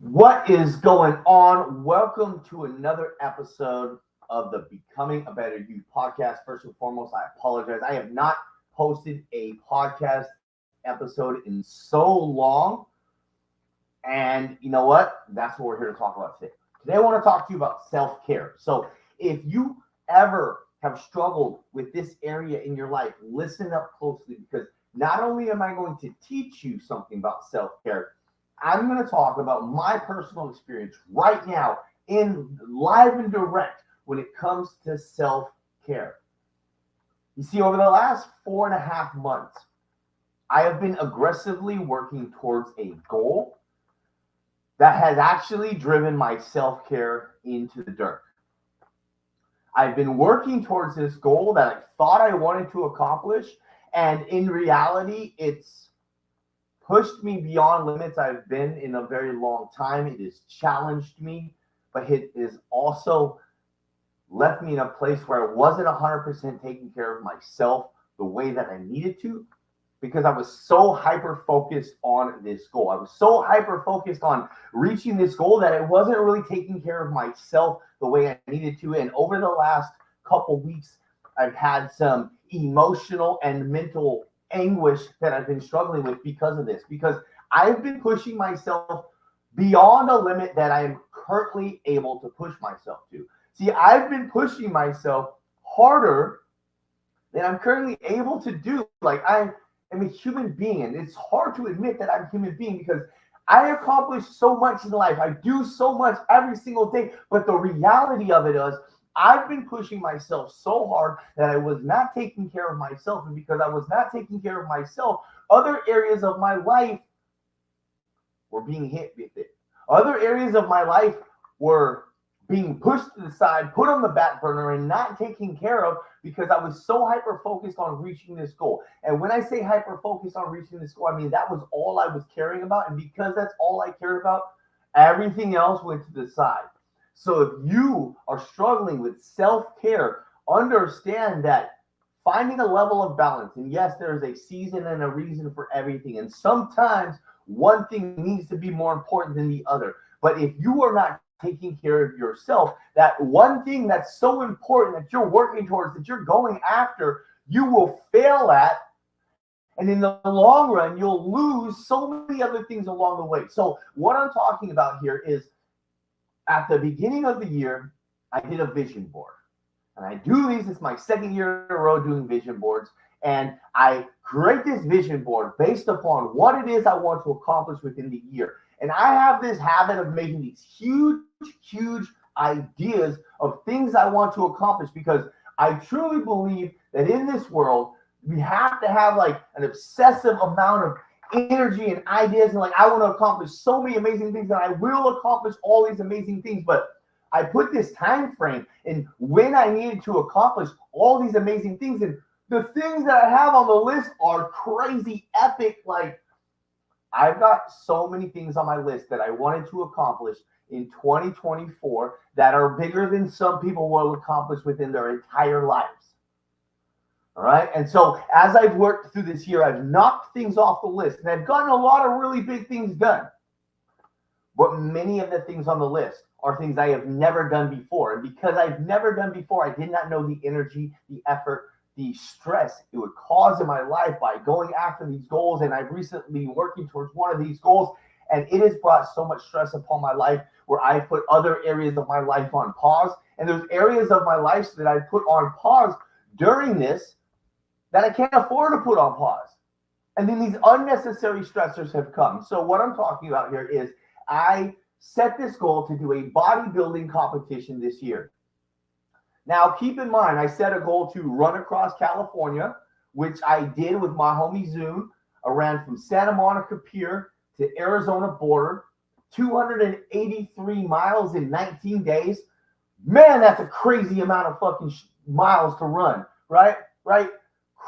What is going on? Welcome to another episode of the Becoming a Better You podcast. First and foremost, I apologize. I have not posted a podcast episode in so long. And you know what? That's what we're here to talk about today. Today, I want to talk to you about self care. So, if you ever have struggled with this area in your life, listen up closely because not only am I going to teach you something about self care, I'm going to talk about my personal experience right now in live and direct when it comes to self care. You see, over the last 4.5 months, I have been aggressively working towards a goal that has actually driven my self care into the dirt. I've been working towards this goal that I thought I wanted to accomplish, and in reality, it's pushed me beyond limits I've been in a very long time. It has challenged me, but it has also left me in a place where I wasn't 100% taking care of myself the way that I needed to because I was so hyper focused on this goal. I was so hyper focused on reaching this goal that I wasn't really taking care of myself the way I needed to. And over the last couple weeks, I've had some emotional and mental anguish that I've been struggling with because of this, because I've been pushing myself beyond a limit that I'm currently able to push myself to. See, I've been pushing myself harder than I'm currently able to do. Like, I am a human being, and it's hard to admit that I'm a human being because I accomplish so much in life. I do so much every single day, but the reality of it is I've been pushing myself so hard that I was not taking care of myself. And because I was not taking care of myself, other areas of my life were being hit with it. Other areas of my life were being pushed to the side, put on the back burner, and not taken care of because I was so hyper focused on reaching this goal. And when I say hyper focused on reaching this goal, I mean that was all I was caring about. And because that's all I cared about, everything else went to the side. So if you are struggling with self-care, understand that finding a level of balance, and yes, there's a season and a reason for everything. And sometimes one thing needs to be more important than the other. But if you are not taking care of yourself, that one thing that's so important that you're working towards, that you're going after, you will fail at. And in the long run, you'll lose so many other things along the way. So what I'm talking about here is at the beginning of the year, I did a vision board. And I do these, it's my second year in a row doing vision boards. And I create this vision board based upon what it is I want to accomplish within the year. And I have this habit of making these huge ideas of things I want to accomplish because I truly believe that in this world, we have to have like an obsessive amount of energy and ideas, and like I want to accomplish so many amazing things, and I will accomplish all these amazing things, but I put this time frame in when I needed to accomplish all these amazing things, and the things that I have on the list are crazy epic. Like, I've got so many things on my list that I wanted to accomplish in 2024 that are bigger than some people will accomplish within their entire lives. All right. And so as I've worked through this year, I've knocked things off the list and I've gotten a lot of really big things done. But many of the things on the list are things I have never done before. And because I've never done before, I did not know the energy, the effort, the stress it would cause in my life by going after these goals. And I've recently been working towards one of these goals. And it has brought so much stress upon my life where I put other areas of my life on pause. And there's areas of my life that I put on pause during this that I can't afford to put on pause. And then these unnecessary stressors have come. So what I'm talking about here is I set this goal to do a bodybuilding competition this year. Now, keep in mind, I set a goal to run across California, which I did with my homie Zoom. I ran from Santa Monica Pier to Arizona border, 283 miles in 19 days. Man, that's a crazy amount of fucking miles to run, right? Right?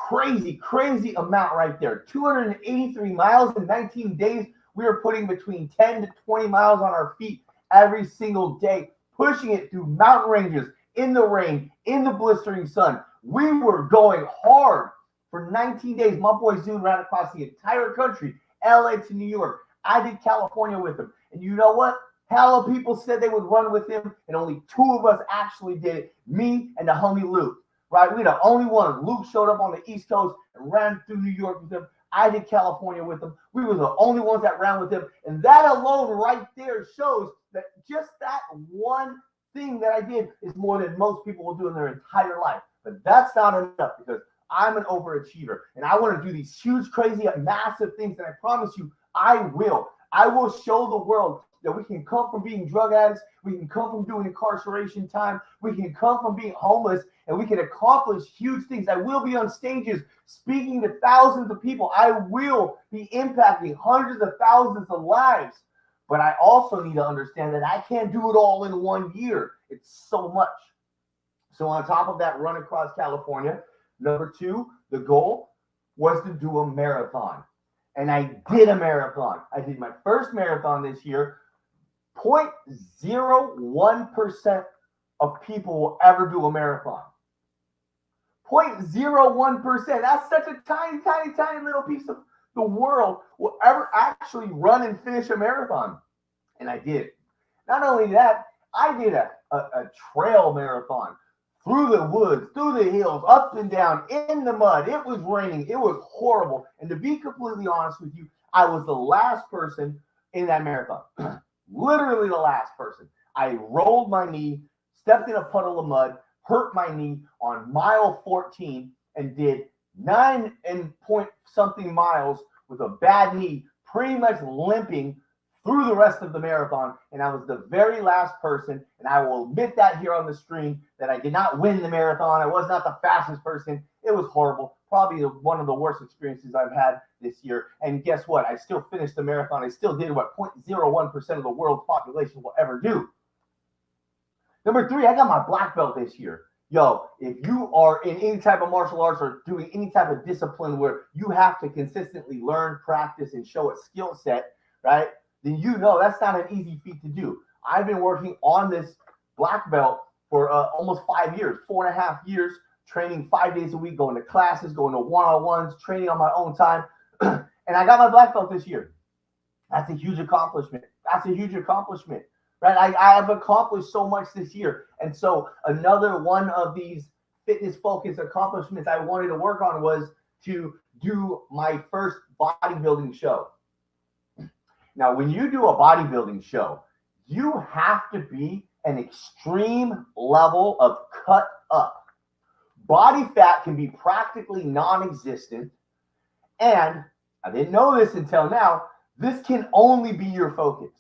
Crazy amount right there. 283 miles in 19 days. We were putting between 10 to 20 miles on our feet every single day, pushing it through mountain ranges, in the rain, in the blistering sun. We were going hard for 19 days. My boy Zoom ran across the entire country, LA to New York. I did California with him. And you know what? Hella people said they would run with him, and only 2 of us actually did it. Me and the homie Luke, right? We're the only one. Luke showed up on the East Coast and ran through New York with him. I did California with him. We were the only ones that ran with him. And that alone right there shows that just that one thing that I did is more than most people will do in their entire life. But that's not enough because I'm an overachiever. And I want to do these huge, crazy, massive things. And I promise you, I will. I will show the world that we can come from being drug addicts, we can come from doing incarceration time, we can come from being homeless, and we can accomplish huge things. I will be on stages speaking to thousands of people. I will be impacting hundreds of thousands of lives. But I also need to understand that I can't do it all in 1 year. It's so much. So on top of that run across California, number 2, the goal was to do a marathon. And I did a marathon. I did my first marathon this year. 0.01% of people will ever do a marathon. 0.01%. That's such a tiny, tiny, tiny little piece of the world will ever actually run and finish a marathon. And I did. Not only that, I did a trail marathon through the woods, through the hills, up and down, in the mud. It was raining. It was horrible. And to be completely honest with you, I was the last person in that marathon. Literally the last person. I rolled my knee, stepped in a puddle of mud, hurt my knee on mile 14, and did 9 and point something miles with a bad knee, pretty much limping through the rest of the marathon. And I was the very last person. And I will admit that here on the stream that I did not win the marathon. I was not the fastest person. It was horrible. Probably one of the worst experiences I've had this year. And guess what? I still finished the marathon. I still did what 0.01% of the world's population will ever do. Number 3, I got my black belt this year. Yo, if you are in any type of martial arts or doing any type of discipline where you have to consistently learn, practice, and show a skill set, right? Then you know that's not an easy feat to do. I've been working on this black belt for almost 5 years, 4.5 years, training 5 days a week, going to classes, going to one-on-ones, training on my own time. And I got my black belt this year. That's a huge accomplishment. That's a huge accomplishment, right? I have accomplished so much this year. And so another one of these fitness-focused accomplishments I wanted to work on was to do my first bodybuilding show. Now, when you do a bodybuilding show, you have to be an extreme level of cut up. Body fat can be practically non-existent. And I didn't know this until now, this can only be your focus.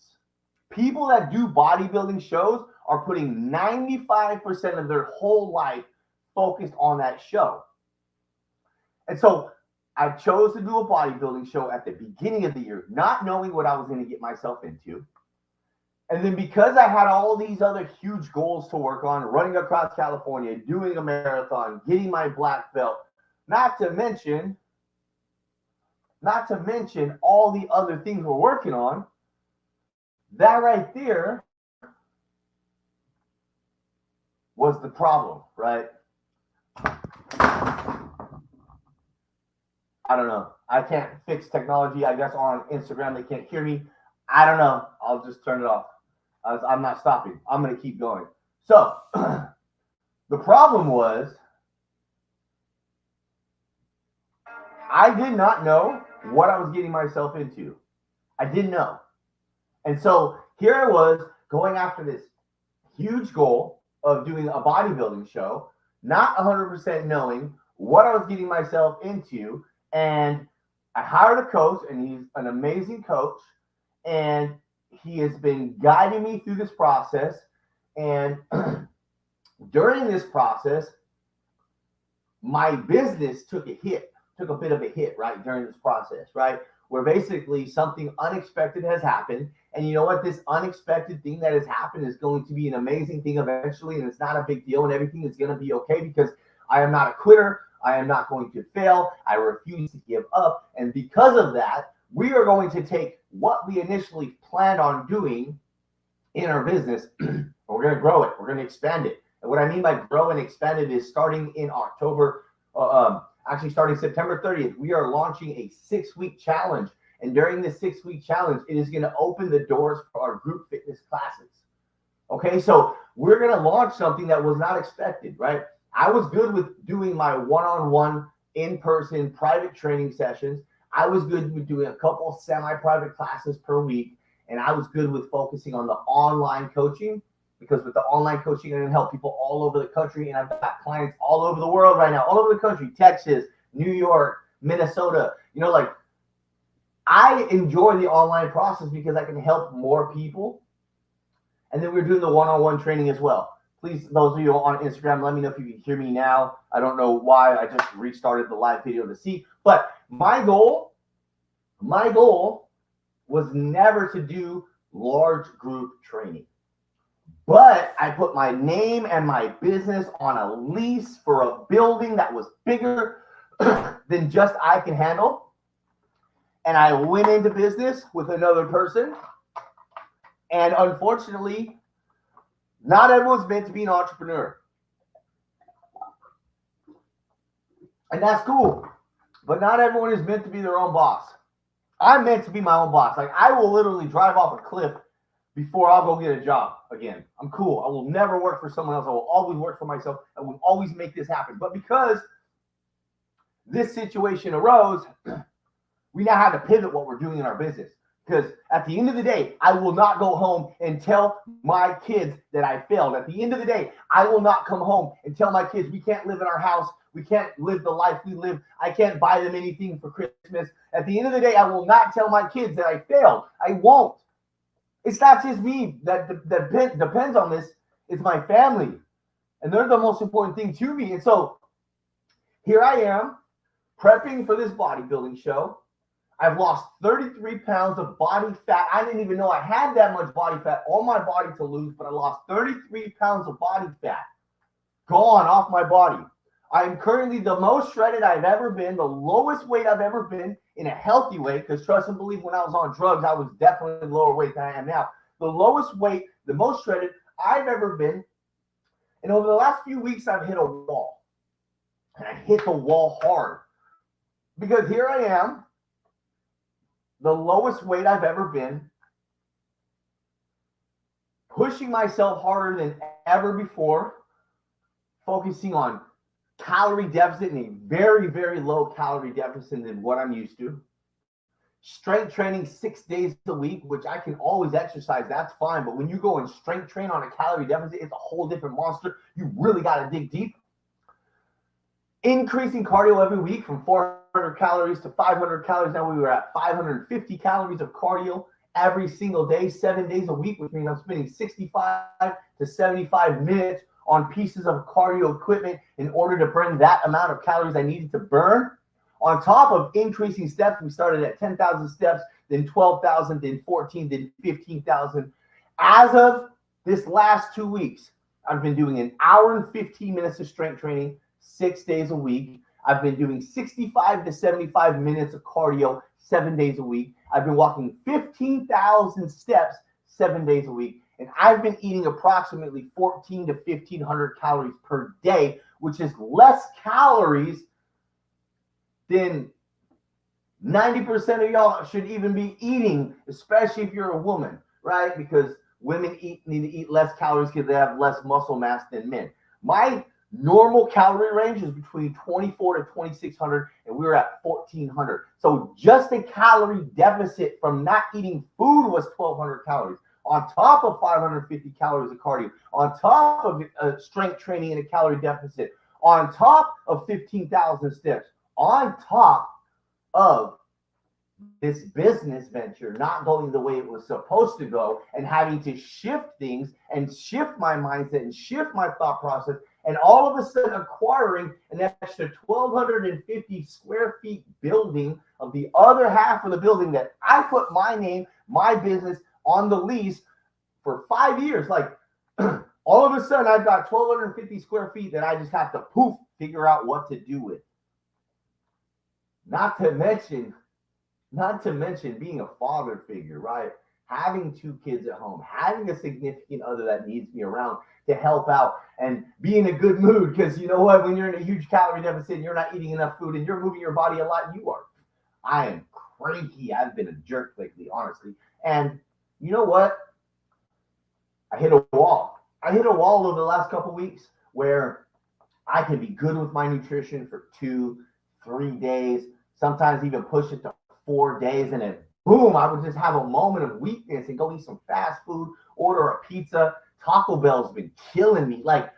People that do bodybuilding shows are putting 95% of their whole life focused on that show. And so I chose to do a bodybuilding show at the beginning of the year, not knowing what I was going to get myself into. And then because I had all these other huge goals to work on, running across California, doing a marathon, getting my black belt, not to mention all the other things we're working on, that right there was the problem, right? I don't know. I can't fix technology. I guess on Instagram they can't hear me. I don't know. I'll just turn it off. I'm not stopping. I'm going to keep going. So the problem was I did not know what I was getting myself into. I didn't know. And so here I was going after this huge goal of doing a bodybuilding show, not 100% knowing what I was getting myself into. And I hired a coach, and he's an amazing coach. And he has been guiding me through this process. And during this process, my business took a bit of a hit, right, during this process, right? Where basically something unexpected has happened. And you know what? This unexpected thing that has happened is going to be an amazing thing eventually. And it's not a big deal, and everything is going to be okay because I am not a quitter. I am not going to fail. I refuse to give up. And because of that, we are going to take what we initially planned on doing in our business, and we're going to grow it. We're going to expand it. And what I mean by grow and expand it is starting in October, actually starting September 30th, we are launching a 6-week challenge. And during this 6-week challenge, it is going to open the doors for our group fitness classes. Okay, so we're going to launch something that was not expected, right? I was good with doing my one-on-one in-person private training sessions. I was good with doing a couple semi-private classes per week. And I was good with focusing on the online coaching, because with the online coaching, I can help people all over the country. And I've got clients all over the world right now, all over the country, Texas, New York, Minnesota. Like, I enjoy the online process because I can help more people. And then we're doing the one-on-one training as well. Please, those of you on Instagram, let me know if you can hear me now. I don't know why. I just restarted the live video to see. But my goal was never to do large group training. But I put my name and my business on a lease for a building that was bigger than just I can handle. And I went into business with another person. And unfortunately, not everyone's meant to be an entrepreneur. And that's cool. But not everyone is meant to be their own boss. I'm meant to be my own boss. Like, I will literally drive off a cliff before I'll go get a job again. I'm cool. I will never work for someone else. I will always work for myself. I will always make this happen. But because this situation arose, we now have to pivot what we're doing in our business. Because at the end of the day, I will not go home and tell my kids that I failed. At the end of the day, I will not come home and tell my kids we can't live in our house. We can't live the life we live. I can't buy them anything for Christmas. At the end of the day, I will not tell my kids that I failed. I won't. It's not just me that depends on this. It's my family. And they're the most important thing to me. And so here I am prepping for this bodybuilding show. I've lost 33 pounds of body fat. I didn't even know I had that much body fat on my body to lose, but I lost 33 pounds of body fat. Gone off my body. I am currently the most shredded I've ever been, the lowest weight I've ever been in a healthy way, because trust and believe, when I was on drugs, I was definitely lower weight than I am now. The lowest weight, the most shredded I've ever been. And over the last few weeks, I've hit a wall. And I hit the wall hard. Because here I am, the lowest weight I've ever been, pushing myself harder than ever before, focusing on calorie deficit and a very, very low calorie deficit than what I'm used to. Strength training 6 days a week, which I can always exercise, that's fine. But when you go and strength train on a calorie deficit, it's a whole different monster. You really got to dig deep. Increasing cardio every week from 400 calories to 500 calories. Now we were at 550 calories of cardio every single day, 7 days a week, which means I'm spending 65 to 75 minutes on pieces of cardio equipment in order to burn that amount of calories I needed to burn. On top of increasing steps, we started at 10,000 steps, then 12,000, then 14, then 15,000. As of this last 2 weeks, I've been doing an hour and 15 minutes of strength training 6 days a week. I've been doing 65 to 75 minutes of cardio 7 days a week. I've been walking 15,000 steps 7 days a week. And I've been eating approximately 14 to 1,500 calories per day, which is less calories than 90% of y'all should even be eating, especially if you're a woman, right? Because women need to eat less calories because they have less muscle mass than men. My normal calorie range is between 2,400 to 2,600, and we were at 1,400. So just a calorie deficit from not eating food was 1,200 calories. On top of 550 calories of cardio, on top of strength training in a calorie deficit, on top of 15,000 steps, on top of this business venture not going the way it was supposed to go, and having to shift things and shift my mindset and shift my thought process, and all of a sudden acquiring an extra 1,250 square feet building of the other half of the building that I put my name, my business on the lease for 5 years. Like, all of a sudden I've got 1,250 square feet that I just have to figure out what to do with. Not to mention being a father figure, right? Having 2 kids at home, having a significant other that needs me around to help out and be in a good mood. Because you know what? When you're in a huge calorie deficit and you're not eating enough food and you're moving your body a lot, I am cranky. I've been a jerk lately, honestly. And you know what? I hit a wall. I hit a wall over the last couple weeks where I can be good with my nutrition for 2, 3 days, sometimes even push it to 4 days, and then boom, I would just have a moment of weakness and go eat some fast food, order a pizza. Taco Bell's been killing me. Like,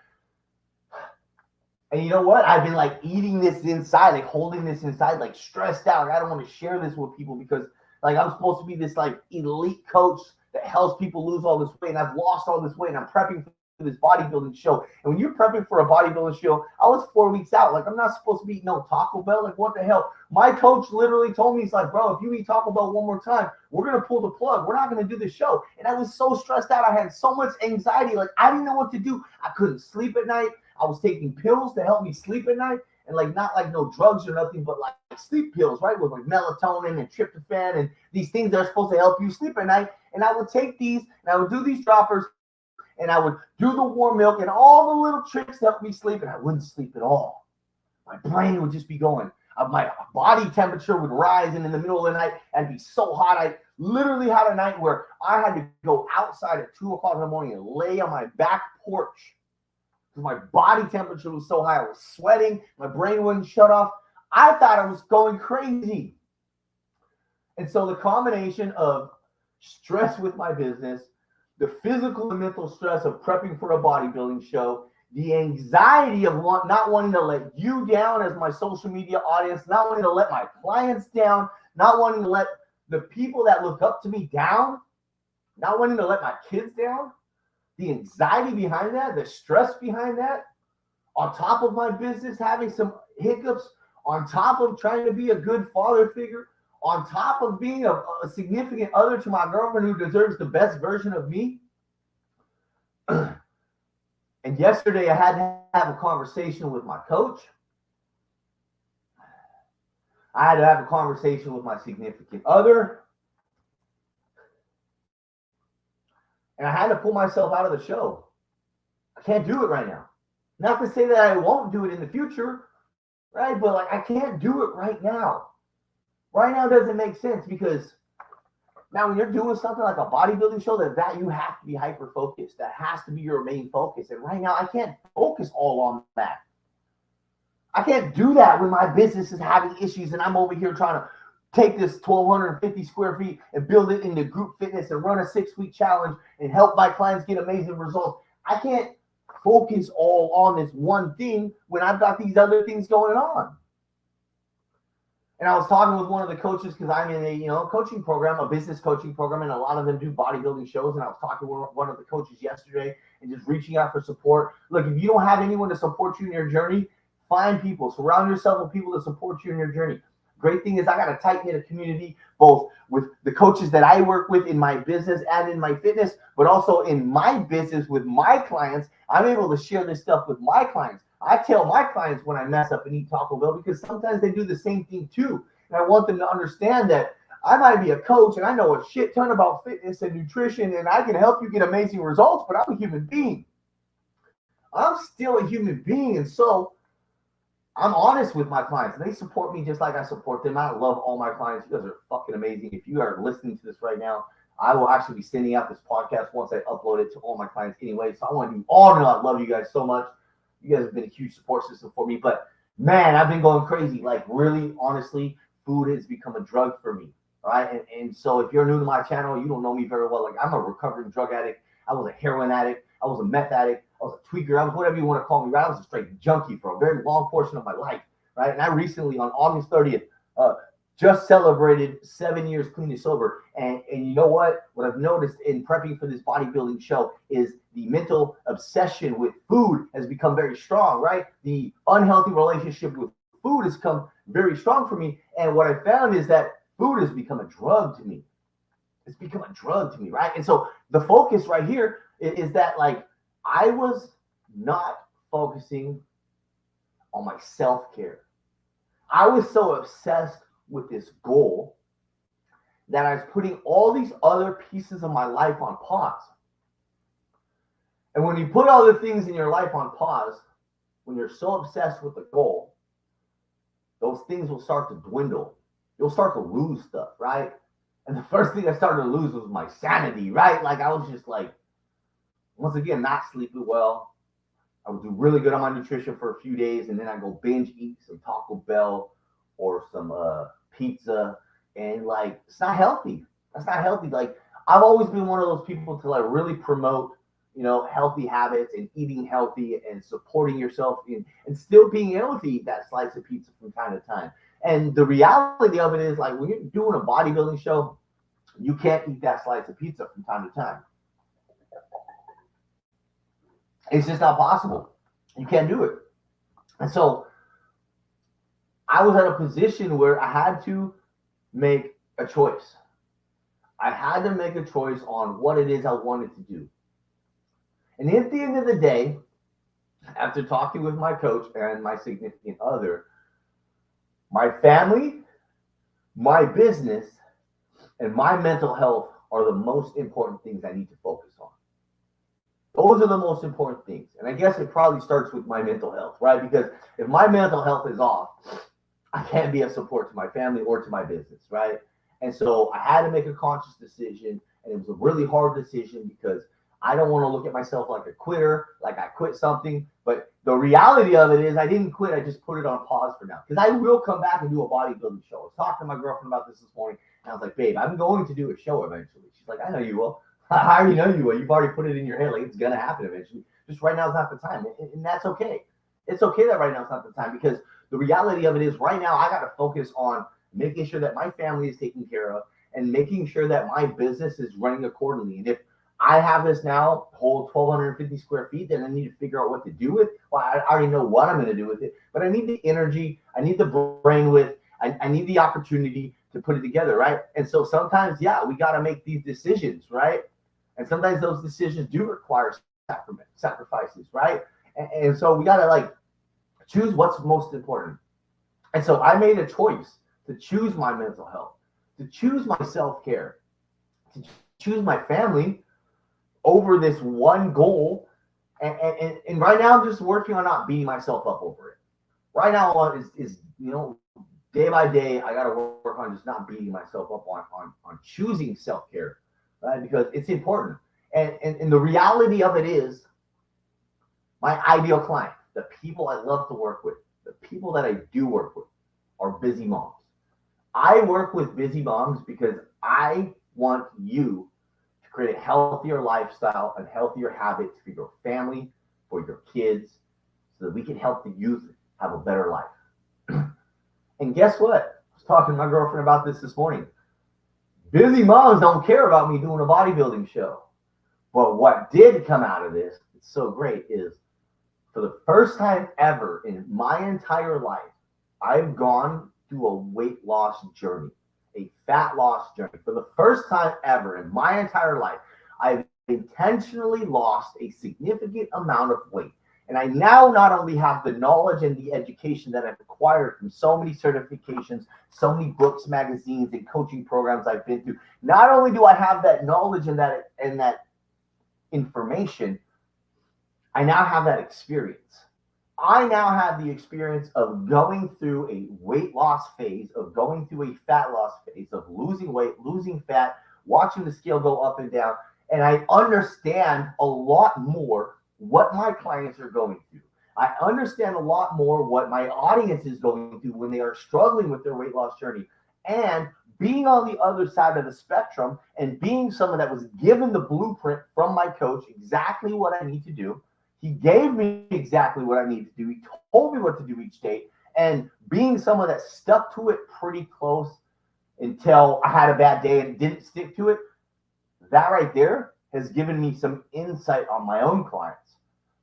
and you know what? I've been like eating this inside, like holding this inside, like stressed out. Like, I don't want to share this with people because like I'm supposed to be this like elite coach that helps people lose all this weight. And I've lost all this weight and I'm prepping for this bodybuilding show. And when you're prepping for a bodybuilding show, I was 4 weeks out. Like, I'm not supposed to be eating no Taco Bell. Like, what the hell? My coach literally told me, he's like, bro, if you eat Taco Bell one more time, we're going to pull the plug. We're not going to do the show. And I was so stressed out. I had so much anxiety. Like, I didn't know what to do. I couldn't sleep at night. I was taking pills to help me sleep at night. And like, not like no drugs or nothing, but like sleep pills, right? With like melatonin and tryptophan and these things that are supposed to help you sleep at night. And I would take these and I would do these droppers and I would do the warm milk and all the little tricks to help me sleep, and I wouldn't sleep at all. My brain would just be going. My body temperature would rise, and in the middle of the night, I'd be so hot. I literally had a night where I had to go outside at 2 o'clock in the morning and lay on my back porch because my body temperature was so high. I was sweating. My brain wouldn't shut off. I thought I was going crazy. And so the combination of stress with my business, the physical and mental stress of prepping for a bodybuilding show, the anxiety of not wanting to let you down as my social media audience, not wanting to let my clients down, not wanting to let the people that look up to me down, not wanting to let my kids down, the anxiety behind that, the stress behind that, on top of my business having some hiccups, on top of trying to be a good father figure, on top of being a significant other to my girlfriend who deserves the best version of me. And yesterday I had to have a conversation with my coach. I had to have a conversation with my significant other. And I had to pull myself out of the show. I can't do it right now. Not to say that I won't do it in the future, right? But like, I can't do it right now. Right now doesn't make sense because now when you're doing something like a bodybuilding show, that you have to be hyper focused. That has to be your main focus. And right now I can't focus all on that. I can't do that when my business is having issues and I'm over here trying to take this 1,250 square feet and build it into group fitness and run a 6-week challenge and help my clients get amazing results. I can't focus all on this one thing when I've got these other things going on. And I was talking with one of the coaches because I'm in a coaching program, a business coaching program, and a lot of them do bodybuilding shows. And I was talking with one of the coaches yesterday and just reaching out for support. Look, if you don't have anyone to support you in your journey, find people. Surround yourself with people to support you in your journey. Great thing is I got a tight-knit community, both with the coaches that I work with in my business and in my fitness, but also in my business with my clients. I'm able to share this stuff with my clients. I tell my clients when I mess up and eat Taco Bell because sometimes they do the same thing too. And I want them to understand that I might be a coach and I know a shit ton about fitness and nutrition and I can help you get amazing results, but I'm a human being. I'm still a human being. And so I'm honest with my clients. They support me just like I support them. I love all my clients. You guys are fucking amazing. If you are listening to this right now, I will actually be sending out this podcast once I upload it to all my clients anyway. So I want you all to know I love you guys so much. You guys have been a huge support system for me. But man, I've been going crazy. Like really, honestly, food has become a drug for me. All right. And so if you're new to my channel, you don't know me very well. Like I'm a recovering drug addict. I was a heroin addict. I was a meth addict. I was a tweaker. I was whatever you want to call me. Right? I was a straight junkie for a very long portion of my life. Right. And I recently, on August 30th, just celebrated 7 years clean and sober. And you know what? What I've noticed in prepping for this bodybuilding show is the mental obsession with food has become very strong, right? The unhealthy relationship with food has come very strong for me. And what I found is that food has become a drug to me. It's become a drug to me, right? And so the focus right here is that like I was not focusing on my self-care. I was so obsessed with this goal that I was putting all these other pieces of my life on pause. And when you put other things in your life on pause, when you're so obsessed with the goal, those things will start to dwindle. you'll start to lose stuff, right? And the first thing I started to lose was my sanity, right? Like I was just like, once again, not sleeping well. I would do really good on my nutrition for a few days, and then I go binge eat some Taco Bell or some pizza, and like it's not healthy. That's not healthy. Like I've always been one of those people to like really promote, healthy habits and eating healthy and supporting yourself and still being able to eat that slice of pizza from time to time. And the reality of it is like when you're doing a bodybuilding show, you can't eat that slice of pizza from time to time. It's just not possible. You can't do it. And so I was at a position where I had to make a choice. I had to make a choice on what it is I wanted to do. And at the end of the day, after talking with my coach and my significant other, my family, my business, and my mental health are the most important things I need to focus on. Those are the most important things. And I guess it probably starts with my mental health, right? Because if my mental health is off, I can't be a support to my family or to my business, right? And so I had to make a conscious decision, and it was a really hard decision because I don't want to look at myself like a quitter, like I quit something. But the reality of it is I didn't quit. I just put it on pause for now because I will come back and do a bodybuilding show. I was talking to my girlfriend about this morning, and I was like, babe, I'm going to do a show eventually. She's like, I know you will. I already know you will. You've already put it in your head like it's going to happen eventually. Just right now is not the time. And that's okay. It's okay that right now is not the time because the reality of it is right now I got to focus on making sure that my family is taken care of and making sure that my business is running accordingly. And if I have this now whole 1,250 square feet, then I need to figure out what to do with. Well, I already know what I'm going to do with it, but I need the energy, I need the brain width, I need the opportunity to put it together, right? And so sometimes, yeah, we got to make these decisions, right? And sometimes those decisions do require sacrifices, right? And so we got to like choose what's most important. And so I made a choice to choose my mental health, to choose my self care, to choose my family over this one goal. And right now, I'm just working on not beating myself up over it. Right now, is day by day, I got to work on just not beating myself up on choosing self care, right? Because it's important. And the reality of it is, my ideal client, the people I love to work with, the people that I do work with, are busy moms. I work with busy moms because I want you to create a healthier lifestyle and healthier habits for your family, for your kids, so that we can help the youth have a better life. And guess what? I was talking to my girlfriend about this morning. Busy moms don't care about me doing a bodybuilding show. But what did come out of this, it's so great, is for the first time ever in my entire life, I've gone through a weight loss journey, a fat loss journey. For the first time ever in my entire life, I've intentionally lost a significant amount of weight. And I now not only have the knowledge and the education that I've acquired from so many certifications, so many books, magazines, and coaching programs I've been through. Not only do I have that knowledge and that information, I now have that experience. I now have the experience of going through a weight loss phase, of going through a fat loss phase, of losing weight, losing fat, watching the scale go up and down. And I understand a lot more what my clients are going through. I understand a lot more what my audience is going through when they are struggling with their weight loss journey. And being on the other side of the spectrum and being someone that was given the blueprint from my coach, exactly what I need to do. He gave me exactly what I need to do. He told me what to do each day. And being someone that stuck to it pretty close until I had a bad day and didn't stick to it, that right there has given me some insight on my own clients.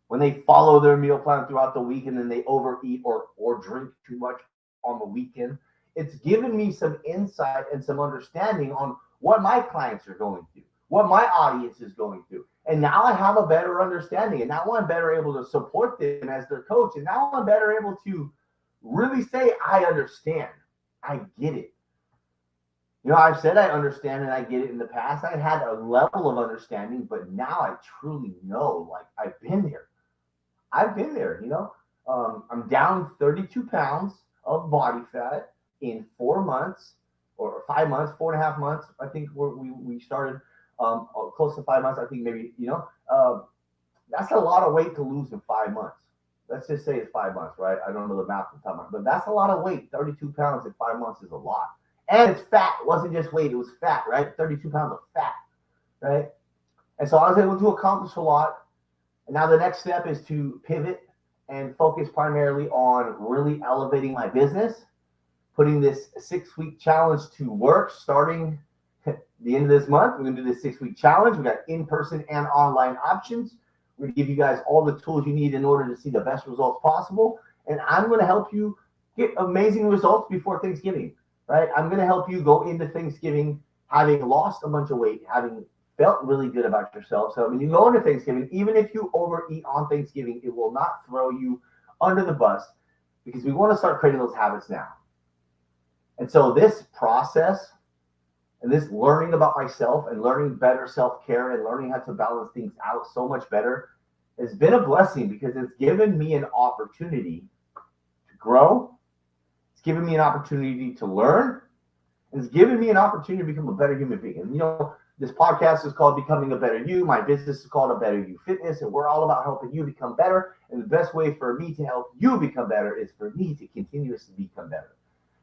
When they follow their meal plan throughout the week and then they overeat or drink too much on the weekend, it's given me some insight and some understanding on what my clients are going through, what my audience is going through. And now I have a better understanding. And now I'm better able to support them as their coach. And now I'm better able to really say, I understand. I get it. I've said I understand and I get it in the past. I had a level of understanding, but now I truly know, like I've been there. I've been there, I'm down 32 pounds of body fat in 4 months. or 5 months, 4.5 months. I think we started close to 5 months. I think maybe, that's a lot of weight to lose in 5 months. Let's just say it's 5 months, right? I don't know the math at the time, but that's a lot of weight. 32 pounds in 5 months is a lot. And it's fat. It wasn't just weight, it was fat, right? 32 pounds of fat, right? And so I was able to accomplish a lot. And now the next step is to pivot and focus primarily on really elevating my business, putting this 6-week challenge to work starting the end of this month. We're going to do this 6-week challenge. We got in-person and online options. We're going to give you guys all the tools you need in order to see the best results possible. And I'm going to help you get amazing results before Thanksgiving, right? I'm going to help you go into Thanksgiving having lost a bunch of weight, having felt really good about yourself. So when you go into Thanksgiving, even if you overeat on Thanksgiving, it will not throw you under the bus, because we want to start creating those habits now. And so this process and this learning about myself and learning better self-care and learning how to balance things out so much better has been a blessing, because it's given me an opportunity to grow. It's given me an opportunity to learn. And it's given me an opportunity to become a better human being. And this podcast is called Becoming a Better You. My business is called A Better You Fitness, and we're all about helping you become better. And the best way for me to help you become better is for me to continuously become better.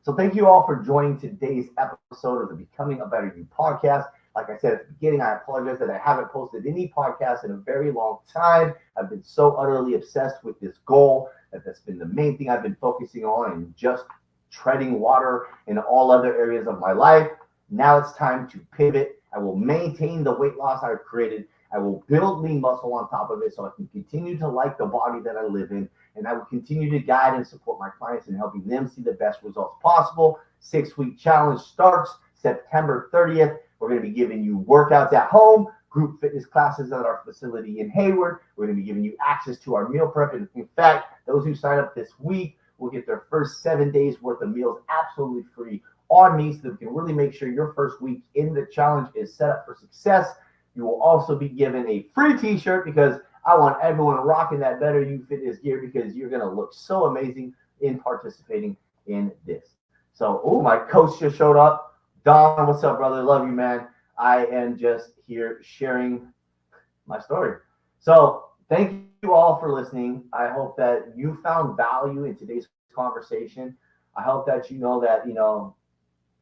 So thank you all for joining today's episode of the Becoming a Better You podcast. Like I said at the beginning, I apologize that I haven't posted any podcasts in a very long time. I've been so utterly obsessed with this goal that's been the main thing I've been focusing on, and just treading water in all other areas of my life. Now it's time to pivot. I will maintain the weight loss I've created. I will build lean muscle on top of it so I can continue to like the body that I live in. And I will continue to guide and support my clients in helping them see the best results possible. 6-week challenge starts September 30th. We're going to be giving you workouts at home, group fitness classes at our facility in Hayward. We're going to be giving you access to our meal prep. And in fact, those who sign up this week will get their first 7 days worth of meals absolutely free on me, so that we can really make sure your first week in the challenge is set up for success. You will also be given a free t-shirt, because I want everyone rocking that Better You Fitness gear, because you're going to look so amazing in participating in this. So, my coach just showed up. Don, what's up, brother? Love you, man. I am just here sharing my story. So thank you all for listening. I hope that you found value in today's conversation. I hope that you know that,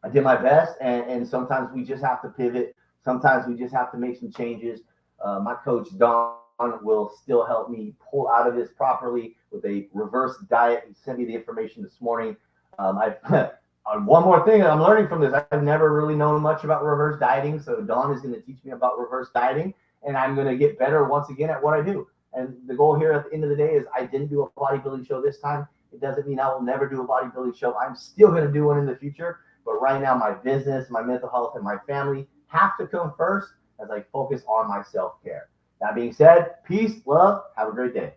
I did my best, and sometimes we just have to pivot. Sometimes we just have to make some changes. My coach, Don, will still help me pull out of this properly with a reverse diet. He sent me the information this morning. One more thing I'm learning from this, I've never really known much about reverse dieting. So Don is going to teach me about reverse dieting, and I'm going to get better once again at what I do. And the goal here at the end of the day is, I didn't do a bodybuilding show this time. It doesn't mean I will never do a bodybuilding show. I'm still going to do one in the future. But right now, my business, my mental health, and my family have to come first as I focus on my self-care. That being said, peace, love, have a great day.